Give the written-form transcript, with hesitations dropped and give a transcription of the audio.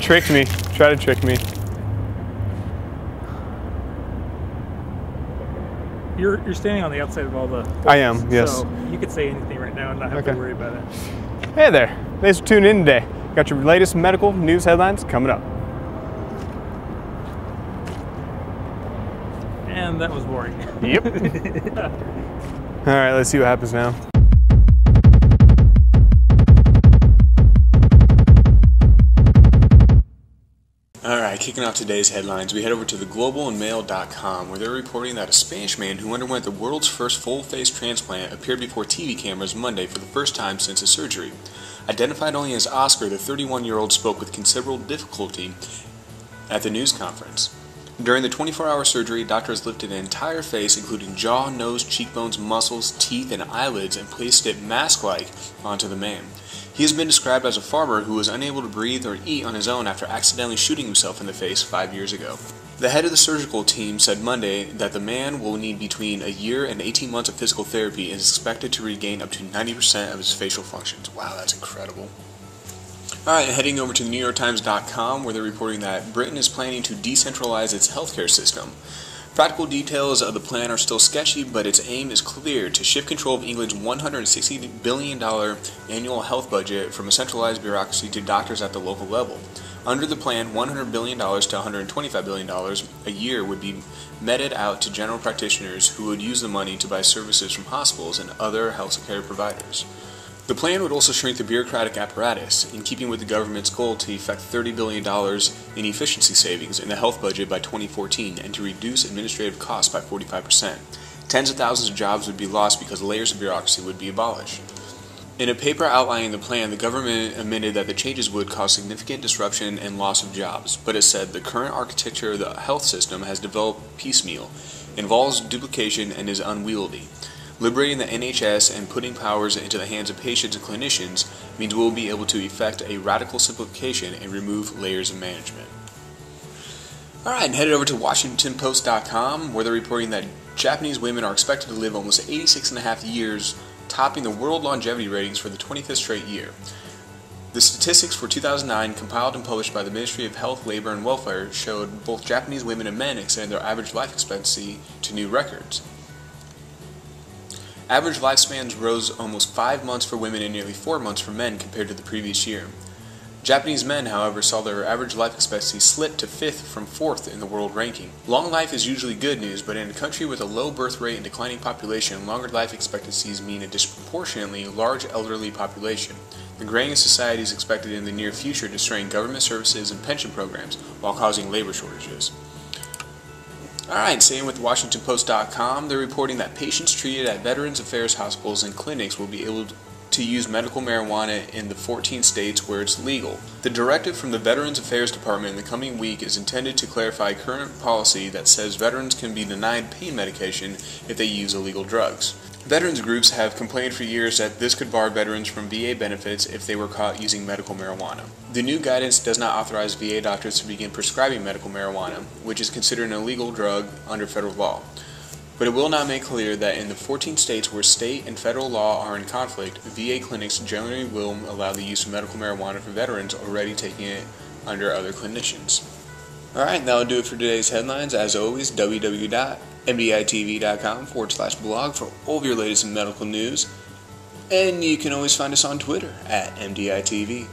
Tricked me. Try to trick me. You're standing on the outside of all the holes, I am, yes. So you could say anything right now and not have to worry about it. Hey there. Thanks for tuning in today. Got your latest medical news headlines coming up. And that was boring. Yep. All right, let's see what happens now. Alright, kicking off today's headlines, we head over to theglobalandmail.com, where they're reporting that a Spanish man who underwent the world's first full-face transplant appeared before TV cameras Monday for the first time since his surgery. Identified only as Oscar, the 31-year-old spoke with considerable difficulty at the news conference. During the 24-hour surgery, doctors lifted an entire face, including jaw, nose, cheekbones, muscles, teeth, and eyelids, and placed it mask-like onto the man. He has been described as a farmer who was unable to breathe or eat on his own after accidentally shooting himself in the face 5 years ago. The head of the surgical team said Monday that the man will need between a year and 18 months of physical therapy and is expected to regain up to 90% of his facial functions. Wow, that's incredible. Alright, heading over to NewYorkTimes.com, where they're reporting that Britain is planning to decentralize its healthcare system. Practical details of the plan are still sketchy, but its aim is clear: to shift control of England's $160 billion annual health budget from a centralized bureaucracy to doctors at the local level. Under the plan, $100 billion to $125 billion a year would be meted out to general practitioners who would use the money to buy services from hospitals and other healthcare providers. The plan would also shrink the bureaucratic apparatus, in keeping with the government's goal to effect $30 billion in efficiency savings in the health budget by 2014 and to reduce administrative costs by 45%. Tens of thousands of jobs would be lost because layers of bureaucracy would be abolished. In a paper outlining the plan, the government admitted that the changes would cause significant disruption and loss of jobs, but it said the current architecture of the health system has developed piecemeal, involves duplication, and is unwieldy. Liberating the NHS and putting powers into the hands of patients and clinicians means we'll be able to effect a radical simplification and remove layers of management. Alright, and headed over to WashingtonPost.com, where they're reporting that Japanese women are expected to live almost 86.5 years, topping the world longevity ratings for the 25th straight year. The statistics for 2009, compiled and published by the Ministry of Health, Labor, and Welfare, showed both Japanese women and men extended their average life expectancy to new records. Average lifespans rose almost 5 months for women and nearly 4 months for men compared to the previous year. Japanese men, however, saw their average life expectancy slip to 5th from 4th in the world ranking. Long life is usually good news, but in a country with a low birth rate and declining population, longer life expectancies mean a disproportionately large elderly population. The graying of society is expected in the near future to strain government services and pension programs while causing labor shortages. Alright, staying with WashingtonPost.com, they're reporting that patients treated at Veterans Affairs hospitals and clinics will be able to use medical marijuana in the 14 states where it's legal. The directive from the Veterans Affairs Department in the coming week is intended to clarify current policy that says veterans can be denied pain medication if they use illegal drugs. Veterans groups have complained for years that this could bar veterans from VA benefits if they were caught using medical marijuana. The new guidance does not authorize VA doctors to begin prescribing medical marijuana, which is considered an illegal drug under federal law. But it will not make clear that in the 14 states where state and federal law are in conflict, VA clinics generally will allow the use of medical marijuana for veterans already taking it under other clinicians. Alright, that'll do it for today's headlines. As always, www.mditv.com/blog for all of your latest medical news. And you can always find us on Twitter at MDITV.